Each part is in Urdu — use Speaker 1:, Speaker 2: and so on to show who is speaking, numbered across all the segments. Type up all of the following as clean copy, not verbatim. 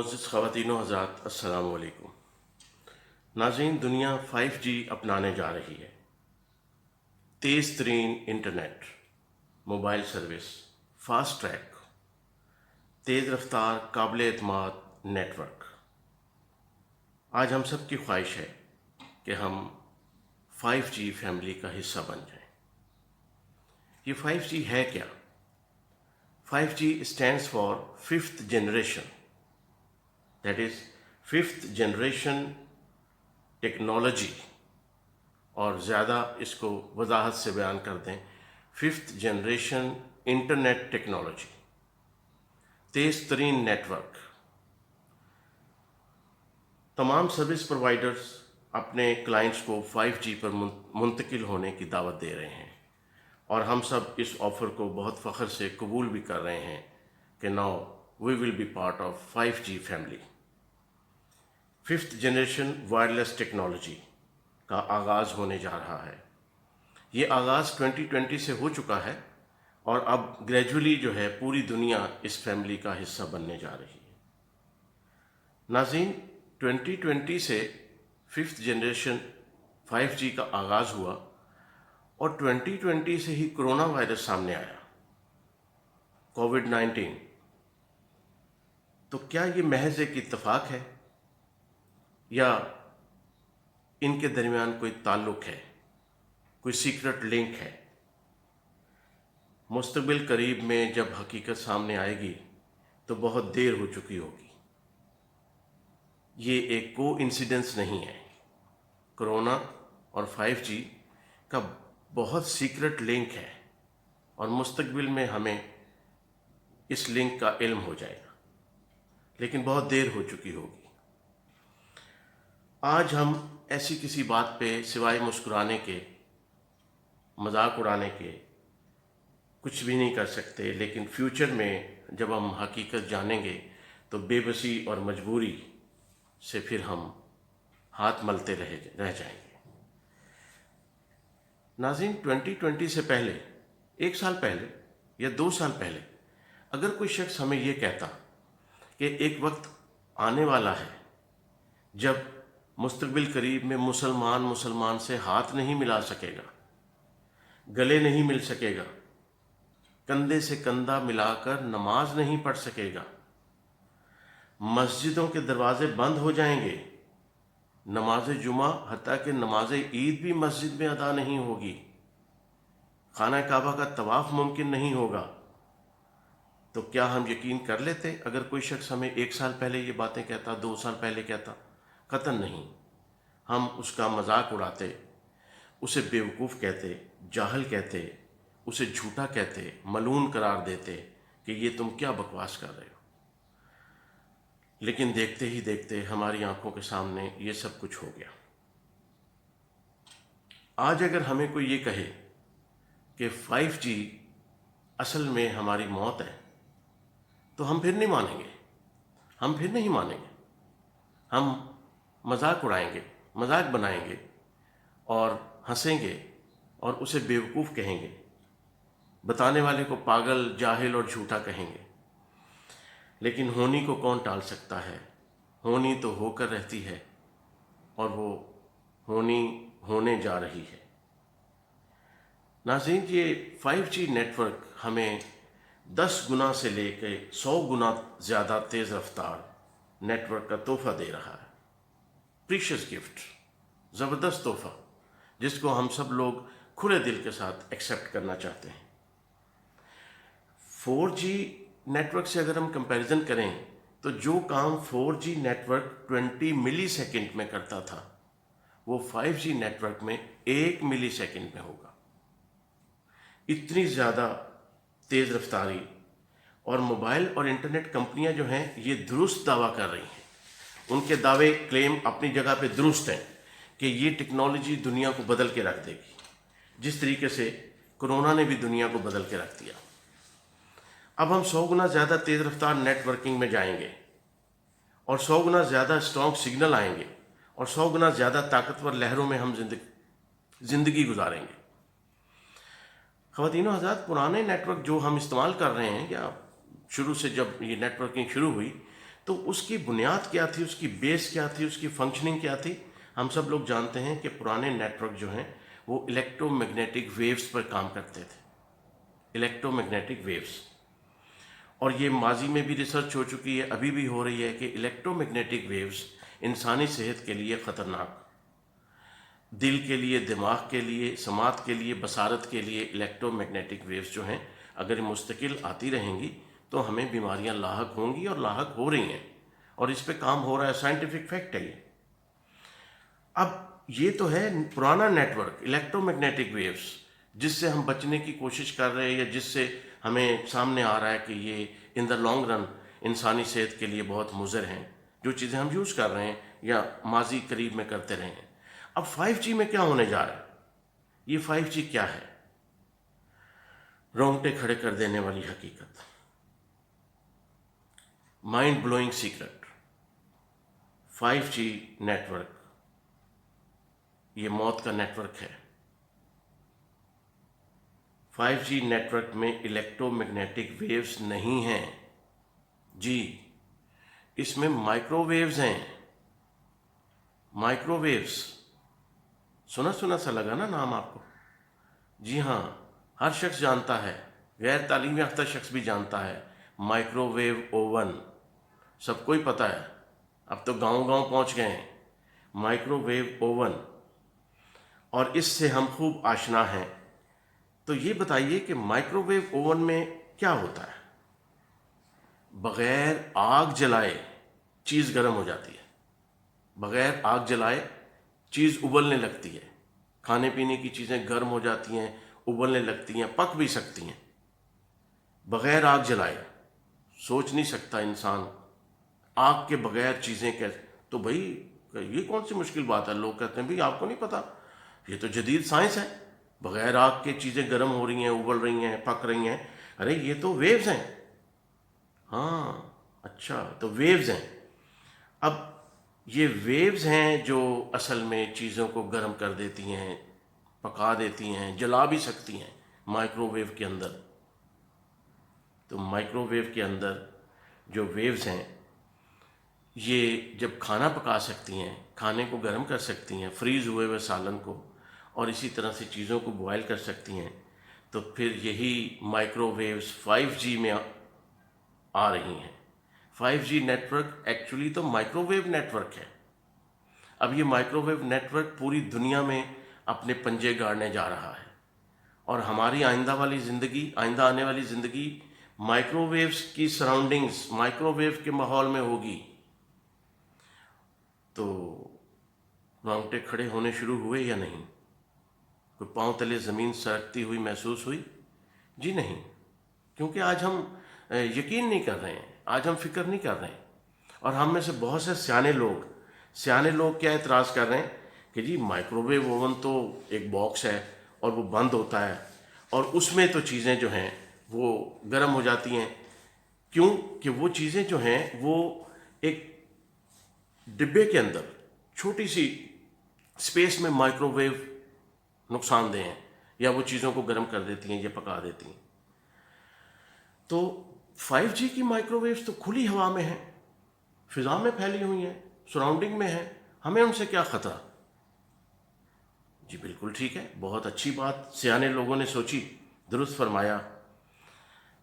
Speaker 1: معزز خواتین و حضرات، السلام علیکم۔ ناظرین، دنیا 5G اپنانے جا رہی ہے۔ تیز ترین internet, mobile service, fast track, تیز رفتار، قابل اعتماد نیٹ ورک۔ آج ہم سب کی خواہش ہے کہ ہم 5G فیملی کا حصہ بن جائیں۔ یہ 5G ہے کیا؟ 5G stands for fifth generation. That is fifth generation technology, اور زیادہ اس کو وضاحت سے بیان کر دیں، ففتھ جنریشن انٹرنیٹ ٹیکنالوجی، تیز ترین نیٹ ورک۔ تمام سروس پرووائڈرز اپنے کلائنٹس کو 5G پر منتقل ہونے کی دعوت دے رہے ہیں، اور ہم سب اس آفر کو بہت فخر سے قبول بھی کر رہے ہیں کہ now we will be part of 5G family. Fifth generation wireless technology کا آغاز ہونے جا رہا ہے۔ یہ آغاز 2020 سے ہو چکا ہے، اور اب گریجولی جو ہے پوری دنیا اس فیملی کا حصہ بننے جا رہی ہے۔ ناظرین، 2020 سے ففتھ جنریشن 5G کا آغاز ہوا، اور 2020 سے ہی کرونا وائرس سامنے آیا، کووڈ-19۔ تو کیا یہ محض ایک اتفاق ہے، یا ان کے درمیان کوئی تعلق ہے، کوئی سیکرٹ لنک ہے؟ مستقبل قریب میں جب حقیقت سامنے آئے گی تو بہت دیر ہو چکی ہوگی۔ یہ ایک کو انسیڈنس نہیں ہے۔ کرونا اور 5G کا بہت سیکرٹ لنک ہے، اور مستقبل میں ہمیں اس لنک کا علم ہو جائے گا، لیکن بہت دیر ہو چکی ہوگی۔ آج ہم ایسی کسی بات پہ سوائے مسکرانے کے، مذاق اڑانے کے کچھ بھی نہیں کر سکتے، لیکن فیوچر میں جب ہم حقیقت جانیں گے تو بے بسی اور مجبوری سے پھر ہم ہاتھ ملتے رہ جائیں گے۔ ناظرین، 2020 سے پہلے، ایک سال پہلے یا 2 سال پہلے، اگر کوئی شخص ہمیں یہ کہتا کہ ایک وقت آنے والا ہے جب مستقبل قریب میں مسلمان سے ہاتھ نہیں ملا سکے گا، گلے نہیں مل سکے گا، کندھے سے کندھا ملا کر نماز نہیں پڑھ سکے گا، مسجدوں کے دروازے بند ہو جائیں گے، نماز جمعہ حتیٰ کہ نماز عید بھی مسجد میں ادا نہیں ہوگی، خانہ کعبہ کا طواف ممکن نہیں ہوگا، تو کیا ہم یقین کر لیتے اگر کوئی شخص ہمیں 1 سال پہلے یہ باتیں کہتا، 2 سال پہلے کہتا؟ قطعاً نہیں۔ ہم اس کا مذاق اڑاتے، اسے بیوقوف کہتے، جاہل کہتے، اسے جھوٹا کہتے، ملعون قرار دیتے کہ یہ تم کیا بکواس کر رہے ہو۔ لیکن دیکھتے ہی دیکھتے ہماری آنکھوں کے سامنے یہ سب کچھ ہو گیا۔ آج اگر ہمیں کوئی یہ کہے کہ 5G اصل میں ہماری موت ہے، تو ہم پھر نہیں مانیں گے، ہم پھر نہیں مانیں گے۔ ہم مذاق اڑائیں گے، مذاق بنائیں گے، اور ہنسیں گے، اور اسے بیوقوف کہیں گے، بتانے والے کو پاگل، جاہل اور جھوٹا کہیں گے۔ لیکن ہونی کو کون ٹال سکتا ہے؟ ہونی تو ہو کر رہتی ہے، اور وہ ہونی ہونے جا رہی ہے۔ ناظرین، یہ 5G نیٹ ورک ہمیں 10 گنا سے لے کے 100 گنا زیادہ تیز رفتار نیٹ ورک کا تحفہ دے رہا ہے۔ پریشیس گفٹ، زبردست تحفہ، جس کو ہم سب لوگ کھلے دل کے ساتھ ایکسیپٹ کرنا چاہتے ہیں۔ 4G نیٹ ورک سے اگر ہم کمپیریزن کریں تو جو کام 4G نیٹ ورک 20 ملی سیکنڈ میں کرتا تھا، وہ 5G نیٹ ورک میں 1 ملی سیکنڈ میں ہوگا۔ اتنی زیادہ تیز رفتاری، اور موبائل اور انٹرنیٹ کمپنیاں جو ہیں یہ درست دعویٰ کر رہی ہیں، ان کے دعوے کلیم اپنی جگہ پہ درست ہیں کہ یہ ٹیکنالوجی دنیا کو بدل کے رکھ دے گی، جس طریقے سے کرونا نے بھی دنیا کو بدل کے رکھ دیا۔ اب ہم 100 گنا زیادہ تیز رفتار نیٹ ورکنگ میں جائیں گے، اور 100 گنا زیادہ اسٹرانگ سگنل آئیں گے، اور 100 گنا زیادہ طاقتور لہروں میں ہم زندگی گزاریں گے۔ خواتین و حضرات، پرانے نیٹ ورک جو ہم استعمال کر رہے ہیں، یا شروع سے جب یہ نیٹ ورکنگ شروع ہوئی تو اس کی بنیاد کیا تھی، اس کی بیس کیا تھی، اس کی فنکشننگ کیا تھی؟ ہم سب لوگ جانتے ہیں کہ پرانے نیٹ ورک جو ہیں وہ الیکٹرو میگنیٹک ویوز پر کام کرتے تھے، الیکٹرو میگنیٹک ویوز. اور یہ ماضی میں بھی ریسرچ ہو چکی ہے، ابھی بھی ہو رہی ہے کہ الیکٹرو میگنیٹک ویوز انسانی صحت کے لیے خطرناک، دل کے لیے، دماغ کے لیے، سماعت کے لیے، بصارت کے لیے الیکٹرو میگنیٹک ویوز جو ہیں اگر مستقل آتی رہیں گی تو ہمیں بیماریاں لاحق ہوں گی، اور لاحق ہو رہی ہیں، اور اس پہ کام ہو رہا ہے، سائنٹیفک فیکٹ ہے یہ. اب یہ تو ہے پرانا network electromagnetic waves, جس سے ہم بچنے کی کوشش کر رہے ہیں، یا جس سے ہمیں سامنے آ رہا ہے کہ یہ ان دا لانگ رن انسانی صحت کے لیے بہت مضر ہیں، جو چیزیں ہم یوز کر رہے ہیں یا ماضی قریب میں کرتے رہے ہیں. اب 5G میں کیا ہونے جا رہا ہے؟ یہ 5G کیا ہے؟ رونگٹے کھڑے کر دینے والی حقیقت، mind blowing secret. 5G network یہ موت کا نیٹ ورک ہے. 5G نیٹ ورک میں الیکٹرو میگنیٹک ویوز نہیں ہیں جی، اس میں مائکرو ویوز ہیں. مائکرو ویوز سنا سا لگا نا نام آپ کو؟ جی ہاں، ہر شخص جانتا ہے، غیر تعلیم یافتہ شخص بھی جانتا ہے. مائکرو ویو اوون سب کو ہی پتہ ہے، اب تو گاؤں گاؤں پہنچ گئے ہیں. مائکرو ویو اوون، اور اس سے ہم خوب آشنا ہیں. تو یہ بتائیے کہ مائکرو ویو اوون میں کیا ہوتا ہے؟ بغیر آگ جلائے چیز گرم ہو جاتی ہے، بغیر آگ جلائے چیز ابلنے لگتی ہے. کھانے پینے کی چیزیں گرم ہو جاتی ہیں، ابلنے لگتی ہیں، پک بھی سکتی ہیں بغیر آگ جلائے. سوچ نہیں سکتا انسان آگ کے بغیر چیزیں کیسے. تو بھائی یہ کون سی مشکل بات ہے؟ لوگ کہتے ہیں بھائی آپ کو نہیں پتا، یہ تو جدید سائنس ہے، بغیر آگ کے چیزیں گرم ہو رہی ہیں، ابل رہی ہیں، پک رہی ہیں. ارے یہ تو ویوز ہیں. ہاں اچھا، تو ویوز ہیں. اب یہ ویوز ہیں جو اصل میں چیزوں کو گرم کر دیتی ہیں، پکا دیتی ہیں، جلا بھی سکتی ہیں مائکرو ویو کے اندر. تو مائکرو ویو کے اندر جو ویوز ہیں یہ جب کھانا پکا سکتی ہیں، کھانے کو گرم کر سکتی ہیں، فریز ہوئے ہوئے سالن کو، اور اسی طرح سے چیزوں کو بوائل کر سکتی ہیں، تو پھر یہی مائکرو ویوز 5G میں آ رہی ہیں. 5G نیٹ ورک ایکچولی تو مائکرو ویو نیٹ ورک ہے. اب یہ مائکرو ویو نیٹ ورک پوری دنیا میں اپنے پنجے گاڑنے جا رہا ہے، اور ہماری آئندہ آنے والی زندگی مائکرو ویوز کی سراؤنڈنگز، مائکرو ویو کے ماحول میں ہوگی. تو رونگٹے کھڑے ہونے شروع ہوئے یا نہیں؟ کوئی پاؤں تلے زمین سرکتی ہوئی محسوس ہوئی؟ جی نہیں، کیونکہ آج ہم یقین نہیں کر رہے ہیں، آج ہم فکر نہیں کر رہے ہیں. اور ہم میں سے بہت سے سیانے لوگ کیا اعتراض کر رہے ہیں کہ جی مائکرو ویو اوون تو ایک باکس ہے اور وہ بند ہوتا ہے، اور اس میں تو چیزیں جو ہیں وہ گرم ہو جاتی ہیں. کیوں کہ وہ چیزیں جو ہیں وہ ایک ڈبے کے اندر چھوٹی سی اسپیس میں مائکرو ویو نقصان دہ ہیں، یا وہ چیزوں کو گرم کر دیتی ہیں یا پکا دیتی ہیں. تو 5G کی مائکرو ویوز تو کھلی ہوا میں ہیں، فضا میں پھیلی ہوئی ہیں، سراؤنڈنگ میں ہیں، ہمیں ان سے کیا خطرہ؟ جی بالکل ٹھیک ہے، بہت اچھی بات سیانے لوگوں نے سوچی، درست فرمایا.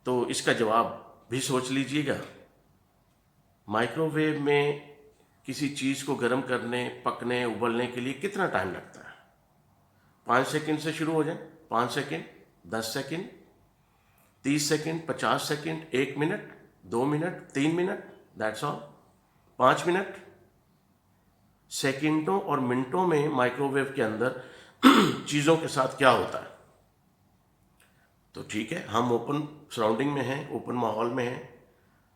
Speaker 1: تو اس کا جواب بھی سوچ لیجئے گا. مائکرو ویو میں کسی چیز کو گرم کرنے، پکنے، ابلنے کے لیے کتنا ٹائم لگتا ہے؟ 5 سیکنڈ سے شروع ہو جائیں، 5 second, 10 second, 30 second, 50 second, 1 minute, 2 minute, 3 minute, that's all. 5 minute. سیکنڈوں اور منٹوں میں مائکرو ویو کے اندر چیزوں کے ساتھ کیا ہوتا ہے؟ تو ٹھیک ہے، ہم اوپن سراؤنڈنگ میں ہیں، اوپن ماحول میں ہیں،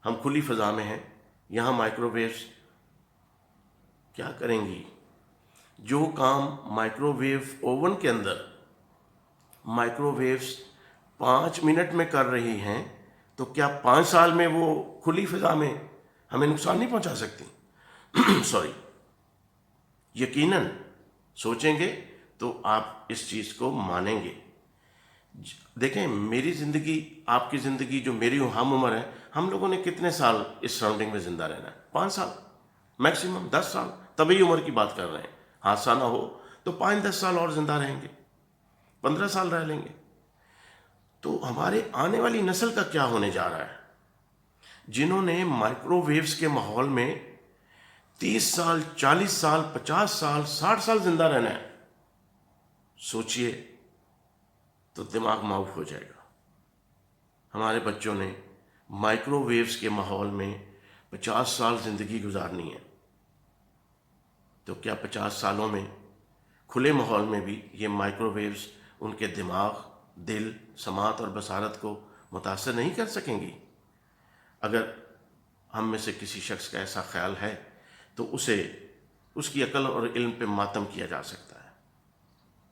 Speaker 1: ہم کھلی فضا میں ہیں. یہاں مائکرو ویوز کیا کریں گی؟ جو کام مائکرو ویو اوون کے اندر مائکرو ویوز 5 منٹ میں کر رہی ہیں، تو کیا 5 سال میں وہ کھلی فضا میں ہمیں نقصان نہیں پہنچا سکتی؟ سوری. یقیناً سوچیں گے تو آپ اس چیز کو مانیں گے. دیکھیں میری زندگی، آپ کی زندگی جو میری ہم عمر ہے، ہم لوگوں نے کتنے سال اس سراؤنڈنگ میں زندہ رہنا ہے؟ 5 سال میکسیمم، 10 سال، طبی عمر کی بات کر رہے ہیں. حادثہ نہ ہو تو 5-10 سال اور زندہ رہیں گے، 15 سال رہ لیں گے. تو ہمارے آنے والی نسل کا کیا ہونے جا رہا ہے؟ جنہوں نے مائکرو ویوز کے ماحول میں 30 سال، 40 سال، 50 سال، 60 سال زندہ رہنا ہے، سوچئے تو دماغ معاف ہو جائے گا. ہمارے بچوں نے مائکرو ویوز کے ماحول میں 50 سال زندگی گزارنی ہے، تو کیا 50 سالوں میں کھلے ماحول میں بھی یہ مائکرو ویوز ان کے دماغ، دل، سماعت اور بصارت کو متاثر نہیں کر سکیں گی؟ اگر ہم میں سے کسی شخص کا ایسا خیال ہے تو اس کی عقل اور علم پہ ماتم کیا جا سکتا ہے.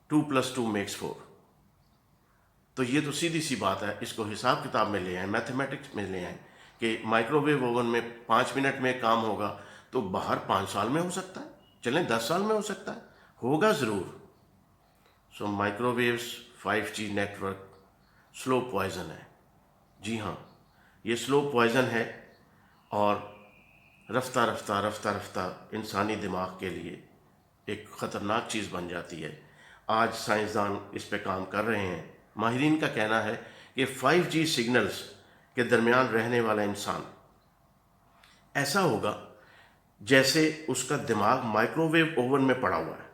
Speaker 1: 2+2 = 4. تو یہ تو سیدھی سی بات ہے، اس کو حساب کتاب میں لے آئیں، میتھمیٹکس میں لے آئیں کہ مائکرو ویو اوون میں 5 منٹ میں کام ہوگا تو باہر 5 سال میں ہو سکتا ہے، چلیں 10 سال میں ہو سکتا ہے، ہوگا ضرور. So microwaves 5G network slow poison ہے. جی ہاں، یہ سلو پوائزن ہے اور رفتہ رفتہ رفتہ رفتہ انسانی دماغ کے لیے ایک خطرناک چیز بن جاتی ہے. آج سائنسدان اس پہ کام کر رہے ہیں. ماہرین کا کہنا ہے کہ 5G سگنلز کے درمیان رہنے والا انسان ایسا ہوگا جیسے اس کا دماغ مائکرو ویو اوون میں پڑا ہوا ہے.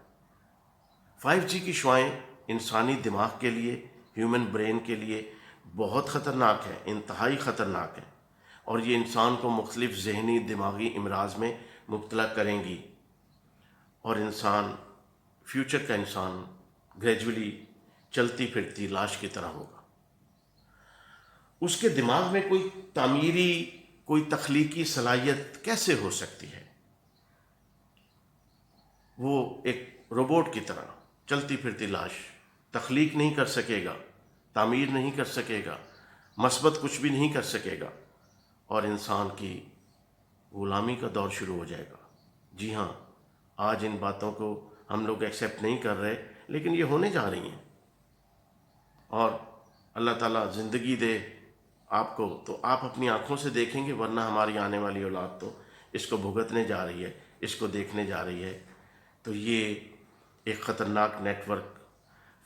Speaker 1: 5G کی شعائیں انسانی دماغ کے لیے، ہیومن برین کے لیے بہت خطرناک ہے، انتہائی خطرناک ہے، اور یہ انسان کو مختلف ذہنی دماغی امراض میں مبتلا کریں گی، اور فیوچر کا انسان گریجولی چلتی پھرتی لاش کی طرح ہوگا. اس کے دماغ میں کوئی تعمیری، کوئی تخلیقی صلاحیت کیسے ہو سکتی ہے؟ وہ ایک روبوٹ کی طرح چلتی پھرتی لاش، تخلیق نہیں کر سکے گا، تعمیر نہیں کر سکے گا، مثبت کچھ بھی نہیں کر سکے گا، اور انسان کی غلامی کا دور شروع ہو جائے گا. جی ہاں، آج ان باتوں کو ہم لوگ ایکسیپٹ نہیں کر رہے، لیکن یہ ہونے جا رہی ہیں. اور اللہ تعالیٰ زندگی دے آپ کو تو آپ اپنی آنکھوں سے دیکھیں گے، ورنہ ہماری آنے والی اولاد تو اس کو بھگتنے جا رہی ہے، اس کو دیکھنے جا رہی ہے. تو یہ ایک خطرناک network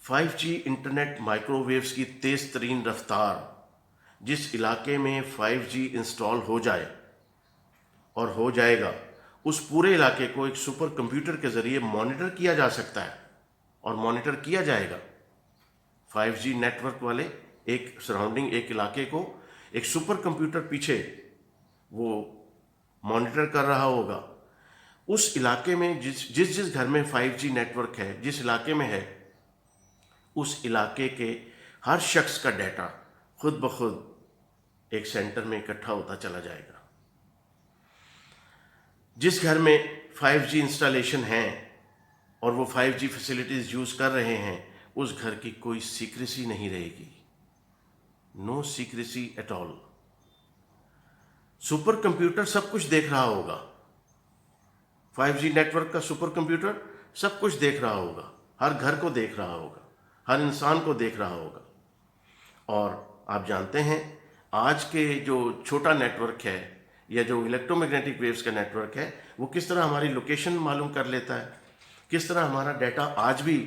Speaker 1: 5G internet microwaves کی تیز ترین رفتار، جس علاقے میں 5G انسٹال ہو جائے اور ہو جائے گا، اس پورے علاقے کو ایک سپر کمپیوٹر کے ذریعے مانیٹر کیا جا سکتا ہے اور مانیٹر کیا جائے گا. 5G نیٹ ورک والے ایک سراؤنڈنگ، ایک علاقے کو ایک سپر کمپیوٹر پیچھے وہ مانیٹر کر رہا ہوگا. اس علاقے میں جس گھر میں 5G نیٹ ورک ہے، جس علاقے میں ہے، اس علاقے کے ہر شخص کا ڈیٹا خود بخود ایک سینٹر میں اکٹھا ہوتا چلا جائے گا. جس گھر میں 5G انسٹالیشن ہیں اور وہ 5G فیسلٹیز یوز کر رہے ہیں، اس گھر کی کوئی سیکریسی نہیں رہے گی. No secrecy at all. Supercomputer سب کچھ دیکھ رہا ہوگا. 5G نیٹ ورک کا سپر کمپیوٹر سب کچھ دیکھ رہا ہوگا، ہر گھر کو دیکھ رہا ہوگا، ہر انسان کو دیکھ رہا ہوگا. اور آپ جانتے ہیں آج کے جو چھوٹا نیٹ ورک ہے، یا جو الیکٹرو میگنیٹک ویوز کا نیٹ ورک ہے، وہ کس طرح ہماری لوکیشن معلوم کر لیتا ہے، کس طرح ہمارا ڈیٹا آج بھی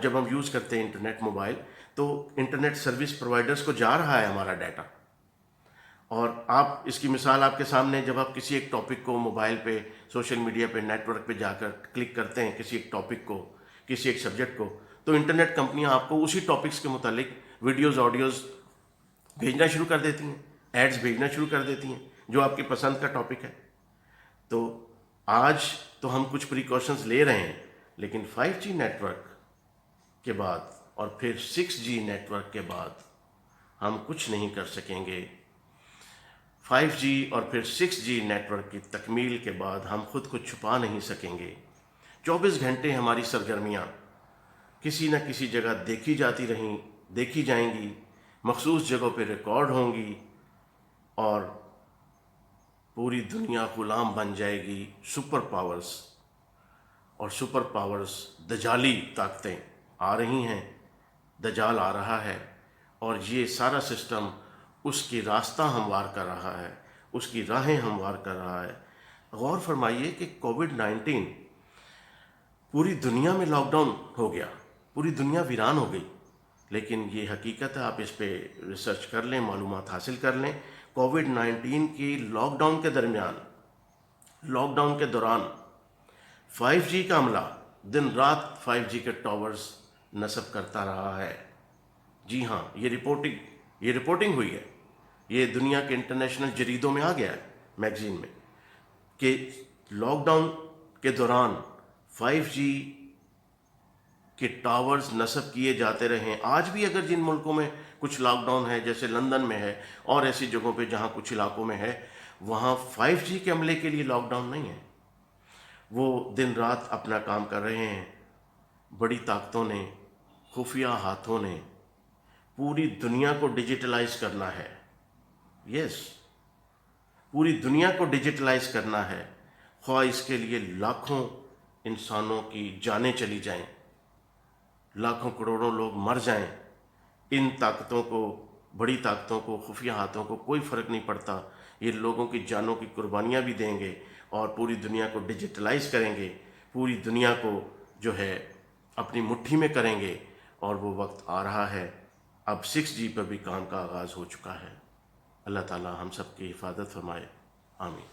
Speaker 1: جب ہم یوز کرتے ہیں انٹرنیٹ موبائل، تو انٹرنیٹ سروس پرووائڈرز کو جا رہا ہے ہمارا ڈیٹا. اور آپ اس کی مثال آپ کے سامنے، جب آپ کسی ایک ٹاپک کو موبائل پہ، سوشل میڈیا پہ، نیٹ ورک پہ جا کر کلک کرتے ہیں کسی ایک ٹاپک کو، کسی ایک سبجیکٹ کو، تو انٹرنیٹ کمپنیاں آپ کو اسی ٹاپکس کے متعلق ویڈیوز، آڈیوز بھیجنا شروع کر دیتی ہیں، ایڈز بھیجنا شروع کر دیتی ہیں جو آپ کی پسند کا ٹاپک ہے. تو آج تو ہم کچھ پریکاشنز لے رہے ہیں، لیکن 5G نیٹ ورک کے بعد اور پھر 6G نیٹ ورک کے بعد ہم کچھ نہیں کر سکیں گے. 5G اور پھر 6G نیٹ ورک کی تکمیل کے بعد ہم خود کو چھپا نہیں سکیں گے. 24 گھنٹے ہماری سرگرمیاں کسی نہ کسی جگہ دیکھی جائیں گی، مخصوص جگہوں پہ ریکارڈ ہوں گی، اور پوری دنیا غلام بن جائے گی سپر پاورز. اور سپر پاورز، دجالی طاقتیں آ رہی ہیں، دجال آ رہا ہے، اور یہ سارا سسٹم اس کی راستہ ہموار کر رہا ہے، اس کی راہیں ہموار کر رہا ہے۔ غور فرمائیے کہ کووڈ-19 پوری دنیا میں لاک ڈاؤن ہو گیا، پوری دنیا ویران ہو گئی، لیکن یہ حقیقت ہے، آپ اس پہ ریسرچ کر لیں، معلومات حاصل کر لیں۔ کووڈ-19 کی لاک ڈاؤن کے درمیان، لاک ڈاؤن کے دوران 5G کا عملہ دن رات 5G کے ٹاورز نصب کرتا رہا ہے۔ جی ہاں، یہ رپورٹنگ ہوئی ہے، یہ دنیا کے انٹرنیشنل جریدوں میں آ گیا ہے، میگزین میں، کہ لاک ڈاؤن کے دوران 5G کے ٹاورز نصب کیے جاتے رہے۔ آج بھی اگر جن ملکوں میں کچھ لاک ڈاؤن ہے، جیسے لندن میں ہے اور ایسی جگہوں پہ جہاں کچھ علاقوں میں ہے، وہاں 5G کے عملے کے لیے لاک ڈاؤن نہیں ہے، وہ دن رات اپنا کام کر رہے ہیں۔ بڑی طاقتوں نے، خفیہ ہاتھوں نے پوری دنیا کو ڈیجیٹلائز کرنا ہے، یس، پوری دنیا کو ڈیجیٹلائز کرنا ہے، خواہ اس کے لیے لاکھوں انسانوں کی جانیں چلی جائیں، لاکھوں کروڑوں لوگ مر جائیں۔ ان طاقتوں کو، بڑی طاقتوں کو، خفیہ ہاتھوں کو کوئی فرق نہیں پڑتا، یہ لوگوں کی جانوں کی قربانیاں بھی دیں گے اور پوری دنیا کو ڈیجیٹلائز کریں گے، پوری دنیا کو جو ہے اپنی مٹھی میں کریں گے، اور وہ وقت آ رہا ہے۔ اب 6G پر بھی کام کا آغاز ہو چکا ہے۔ اللہ تعالی ہم سب کی حفاظت فرمائے، آمین۔